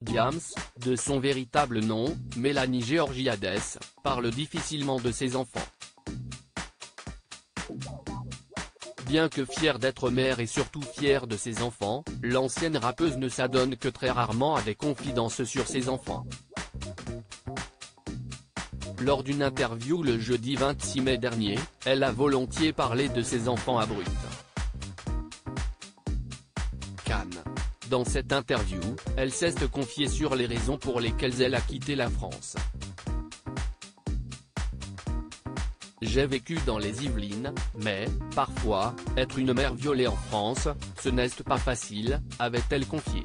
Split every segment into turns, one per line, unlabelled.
Diams, de son véritable nom, Mélanie Georgiades, parle difficilement de ses enfants. Bien que fière d'être mère et surtout fière de ses enfants, l'ancienne rappeuse ne s'adonne que très rarement à des confidences sur ses enfants. Lors d'une interview le jeudi 26 mai dernier, elle a volontiers parlé de ses enfants à Brut. Cannes. Dans cette interview, elle s'est confiée sur les raisons pour lesquelles elle a quitté la France. J'ai vécu dans les Yvelines, mais, parfois, être une mère violée en France, ce n'est pas facile, avait-elle confié.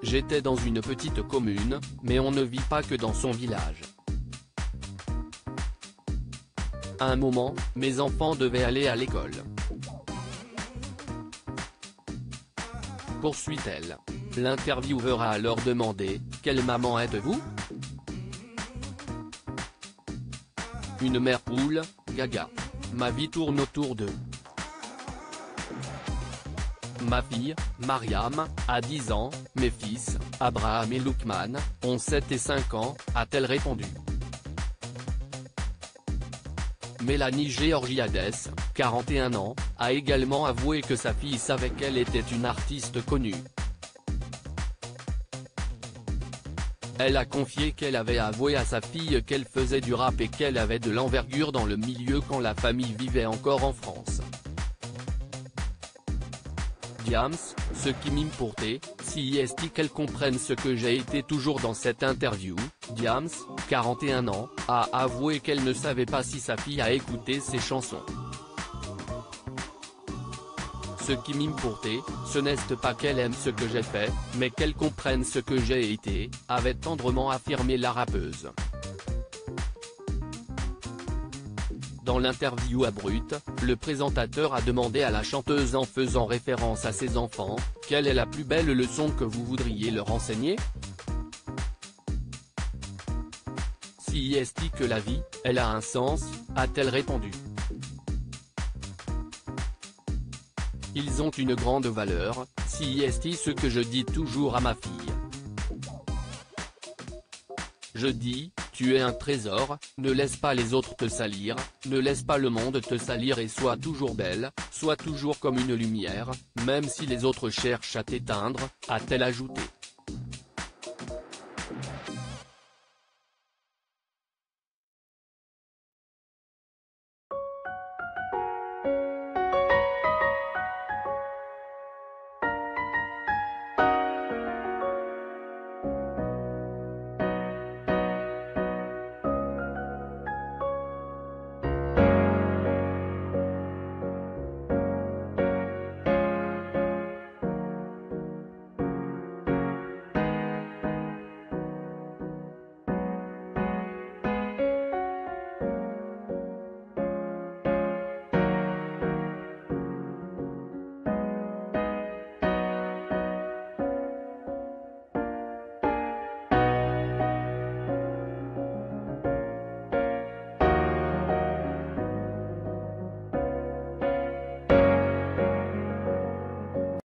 J'étais dans une petite commune, mais on ne vit pas que dans son village. À un moment, mes enfants devaient aller à l'école. Poursuit-elle. L'intervieweur a alors demandé « Quelle maman êtes-vous » Une mère poule, gaga. Ma vie tourne autour d'eux. Ma fille, Mariam, a 10 ans, mes fils, Abraham et Loukman, ont 7 et 5 ans, a-t-elle répondu. Mélanie Georgiades, 41 ans, a également avoué que sa fille savait qu'elle était une artiste connue. Elle a confié qu'elle avait avoué à sa fille qu'elle faisait du rap et qu'elle avait de l'envergure dans le milieu quand la famille vivait encore en France. Diams, ce qui m'importe, si est qu'elle comprenne ce que j'ai été toujours dans cette interview. Diams, 41 ans, a avoué qu'elle ne savait pas si sa fille a écouté ses chansons. Ce qui m'importe, ce n'est pas qu'elle aime ce que j'ai fait, mais qu'elle comprenne ce que j'ai été, avait tendrement affirmé la rappeuse. Dans l'interview à Brut, le présentateur a demandé à la chanteuse en faisant référence à ses enfants, « Quelle est la plus belle leçon que vous voudriez leur enseigner ?» Si est que la vie, elle a un sens, a-t-elle répondu. Ils ont une grande valeur, si est ce que je dis toujours à ma fille. Je dis, tu es un trésor, ne laisse pas les autres te salir, ne laisse pas le monde te salir et sois toujours belle, sois toujours comme une lumière, même si les autres cherchent à t'éteindre, a-t-elle ajouté.